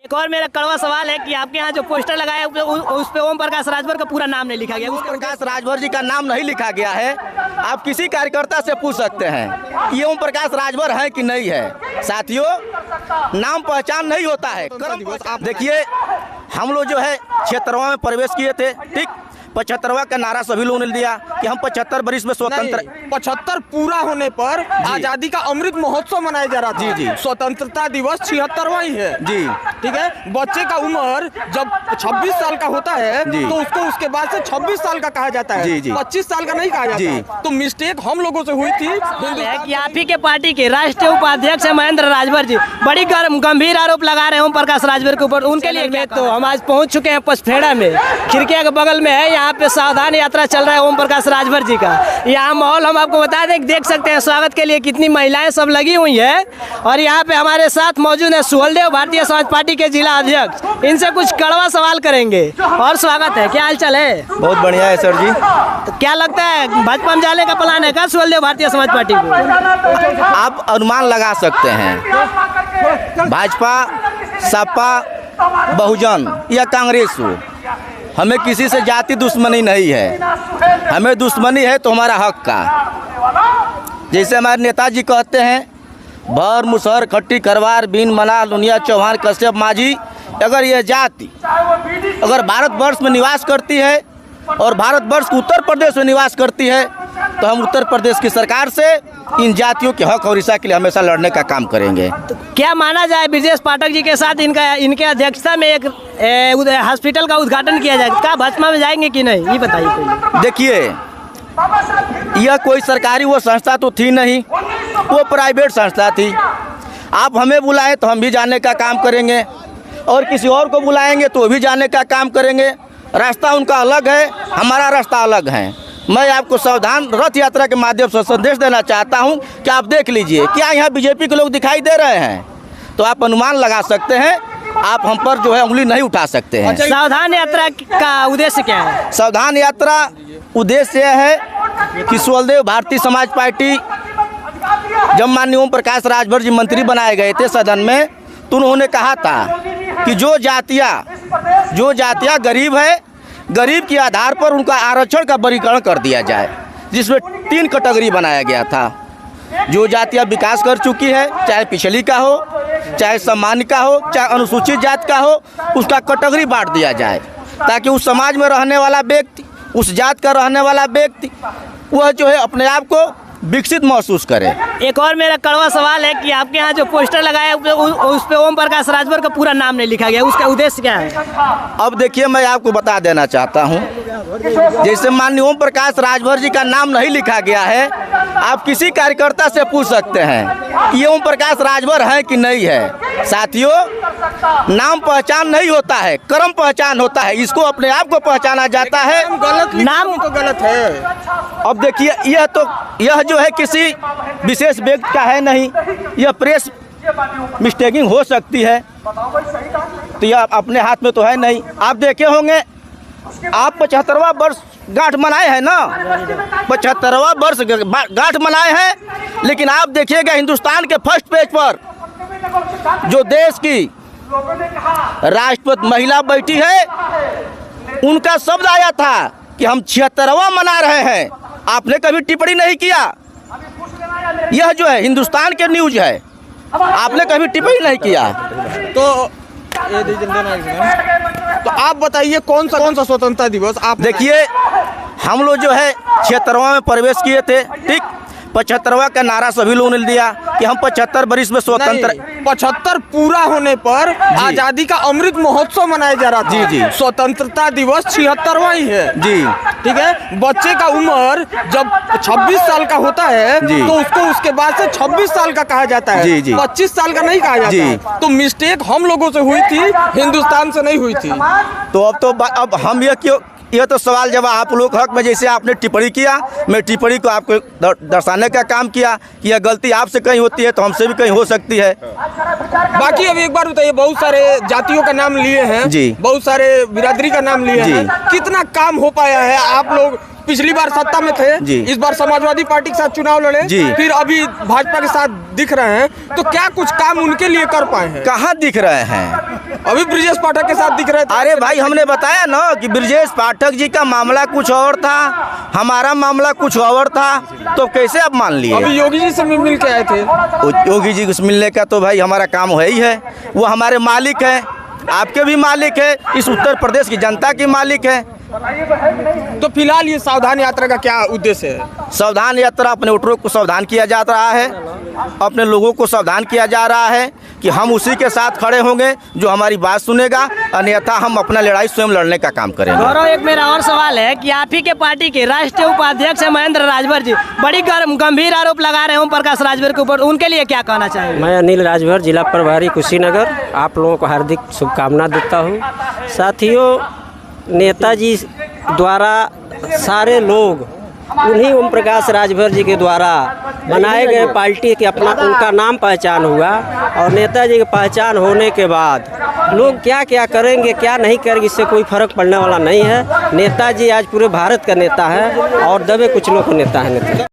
एक और मेरा कड़वा सवाल है कि आपके यहाँ जो पोस्टर लगाया है उस पे ओम प्रकाश राजभर का पूरा नाम नहीं लिखा गया। ओम प्रकाश राजभर जी का नाम नहीं लिखा गया है। आप किसी कार्यकर्ता से पूछ सकते हैं कि ये ओम प्रकाश राजभर है कि नहीं है। साथियों, नाम पहचान नहीं होता है। आप देखिए, हम लोग जो है 76वां में प्रवेश किए थे, ठीक। 75वां का नारा सभी लोगों ने दिया कि हम 75 वर्ष में स्वतंत्र। 75 पूरा होने पर आजादी का अमृत महोत्सव मनाया जा रहा था। जी। स्वतंत्रता दिवस 76वां ही है। जी, ठीक है। बच्चे का उम्र जब 26 साल का होता है तो उसको उसके बाद से 26 साल का कहा जाता है। जी। 25 साल का नहीं कहा जाता। तो मिस्टेक हम लोगों से हुई थी। कि आप ही के पार्टी के राष्ट्रीय उपाध्यक्ष है महेंद्र राजभर जी बड़ी गंभीर आरोप लगा रहे हैं ओम प्रकाश राजभर के ऊपर। उनके लिए तो हम आज पहुंच चुके हैं पचफेड़ा में, खिड़किया के बगल में है। यहाँ पे सावधान यात्रा चल रहा है ओम प्रकाश राजभर जी का। यहाँ माहौल हम आपको बता दें, देख सकते हैं स्वागत के लिए कितनी महिलाएं सब लगी हुई है। और यहाँ पे हमारे साथ मौजूद है सुहलदेव, भारतीय समाज पार्टी के जिला अध्यक्ष। इनसे कुछ कड़वा सवाल करेंगे। और स्वागत है, क्या हाल चाल है? बहुत बढ़िया है सर जी। तो क्या लगता है भाजपा में जाने का प्लान है क्या सुहलदेव भारतीय समाज पार्टी को? आप अनुमान लगा सकते हैं, भाजपा, सपा, बहुजन या कांग्रेस हो, हमें किसी से जाति दुश्मनी नहीं है। हमें दुश्मनी है तो हमारा हक का। जैसे हमारे नेताजी कहते हैं, भर मुसहर खट्टी करवार बीन मलाल लुनिया चौहान कश्यप माझी, अगर यह जाति अगर भारतवर्ष में निवास करती है और भारतवर्ष के उत्तर प्रदेश में निवास करती है तो हम उत्तर प्रदेश की सरकार से इन जातियों के हक और हिस्सा के लिए हमेशा लड़ने का काम करेंगे। तो क्या माना जाए ब्रजेश पाठक जी के साथ इनके अध्यक्षता में एक हॉस्पिटल का उद्घाटन किया जाए, क्या भाजपा में जाएंगे कि नहीं, ये बताइए पहले। देखिए, यह कोई सरकारी वो संस्था तो थी नहीं, वो प्राइवेट संस्था थी। आप हमें बुलाएं तो हम भी जाने का काम करेंगे और किसी और को बुलाएंगे तो वो भी जाने का काम करेंगे। रास्ता उनका अलग है, हमारा रास्ता अलग है। मैं आपको सावधान रथ यात्रा के माध्यम से संदेश देना चाहता हूं कि आप देख लीजिए, क्या यहाँ बीजेपी के लोग दिखाई दे रहे हैं तो आप अनुमान लगा सकते हैं। आप हम पर जो है उंगली नहीं उठा सकते हैं। सावधान यात्रा का उद्देश्य क्या है? सावधान यात्रा उद्देश्य यह है कि सुहलदेव भारतीय समाज पार्टी, जब माननीय ओम प्रकाश राजभर जी मंत्री बनाए गए थे सदन में, तो उन्होंने कहा था कि जो जातियाँ गरीब है, गरीब के आधार पर उनका आरक्षण का वर्गीकरण कर दिया जाए, जिसमें 3 कैटेगरी बनाया गया था। जो जातियाँ विकास कर चुकी है, चाहे पिछली का हो, चाहे सामान्य का हो, चाहे अनुसूचित जाति का हो, उसका कैटेगरी बांट दिया जाए ताकि उस समाज में रहने वाला व्यक्ति, उस जात का रहने वाला व्यक्ति, वह जो है अपने आप को विकसित महसूस करे। एक और मेरा कड़वा सवाल है कि आपके यहाँ जो पोस्टर लगाया है उस पे ओम प्रकाश राजभर का पूरा नाम नहीं लिखा गया, उसका उद्देश्य क्या है? अब देखिए, मैं आपको बता देना चाहता हूँ, जैसे माननीय ओम प्रकाश राजभर जी का नाम नहीं लिखा गया है। आप किसी कार्यकर्ता से पूछ सकते हैं कि ये ओम प्रकाश राजभर है कि नहीं है। साथियों, नाम पहचान नहीं होता है, कर्म पहचान होता है। इसको अपने आप को पहचाना जाता है। नाम तो गलत है। अब देखिए, यह जो है किसी विशेष व्यक्ति का है नहीं, यह प्रेस मिस्टेकिंग हो सकती है, तो यह अपने हाथ में तो है नहीं। आप देखे होंगे, आप 75वां वर्ष गांठ मनाए हैं ना, 75वां वर्ष गांठ मनाए हैं, लेकिन आप देखिएगा हिंदुस्तान के फर्स्ट पेज पर जो देश की राष्ट्रपति महिला बैठी है, उनका शब्द आया था कि हम 76वां मना रहे हैं। आपने कभी टिप्पणी नहीं किया। यह जो है हिंदुस्तान के न्यूज है, आपने कभी टिप्पणी नहीं किया। तो आप बताइए कौन सा स्वतंत्रता दिवस आप देखिए, हम लोग जो है 76वां में प्रवेश किए थे, ठीक। 75वां का नारा सभी लोगों ने दिया कि हम 75 वर्ष में स्वतंत्र। 75 पूरा होने पर आजादी का अमृत महोत्सव मनाया जा रहा था। जी। स्वतंत्रता दिवस 76वां ही है। जी, ठीक है। बच्चे का उम्र जब 26 साल का होता है तो उसको उसके बाद से 26 साल का कहा जाता है। जी। 25 साल का नहीं कहा जाता। तो मिस्टेक हम लोगों से हुई थी, हिंदुस्तान से नहीं हुई थी। तो अब हम यह तो सवाल जब आप लोग हक में, जैसे आपने टिप्पणी किया, मैं टिप्पणी को आपको दर्शाने का काम किया कि यह गलती आपसे कहीं होती है तो हमसे भी कहीं हो सकती है। बाकी अब एक बार बताइए, बहुत सारे जातियों का नाम लिए हैं जी, बहुत सारे बिरादरी का नाम लिए हैं, कितना काम हो पाया है? आप लोग पिछली बार सत्ता में थे जी, इस बार समाजवादी पार्टी के साथ चुनाव लड़े जी, फिर अभी भाजपा के साथ दिख रहे हैं, तो क्या कुछ काम उनके लिए कर पाए हैं? कहाँ दिख रहे हैं? अभी ब्रजेश पाठक के साथ दिख रहे थे। अरे भाई हमने बताया ना कि ब्रजेश पाठक जी का मामला कुछ और था, हमारा मामला कुछ और था, तो कैसे आप मान लिए? अभी योगी जी से मिल के आए थे। योगी जी से मिलने का तो भाई हमारा काम है ही है, वो हमारे मालिक है, आपके भी मालिक है, इस उत्तर प्रदेश की जनता की मालिक है। तो फिलहाल ये सावधान यात्रा का क्या उद्देश्य है? सावधान यात्रा अपने वोटरों को सावधान किया जा रहा है, अपने लोगों को सावधान किया जा रहा है कि हम उसी के साथ खड़े होंगे जो हमारी बात सुनेगा, अन्यथा हम अपना लड़ाई स्वयं लड़ने का काम करेंगे। गौरव, एक मेरा और सवाल है कि आप ही के पार्टी के राष्ट्रीय उपाध्यक्ष है महेंद्र राजभर जी, बड़ी गंभीर आरोप लगा रहे हैं ओम प्रकाश राजभर के ऊपर, उनके लिए क्या कहना चाहेंगे? मैं अनिल राजभर, जिला प्रभारी कुशीनगर, आप लोगों को हार्दिक शुभकामना देता हूँ। साथियों, नेताजी द्वारा सारे लोग उन्हीं ओम प्रकाश राजभर जी के द्वारा बनाए गए पार्टी के अपना उनका नाम पहचान हुआ, और नेताजी की पहचान होने के बाद लोग क्या क्या करेंगे क्या नहीं करेंगे इससे कोई फर्क पड़ने वाला नहीं है। नेताजी आज पूरे भारत का नेता है और दबे कुछ लोग का नेता है।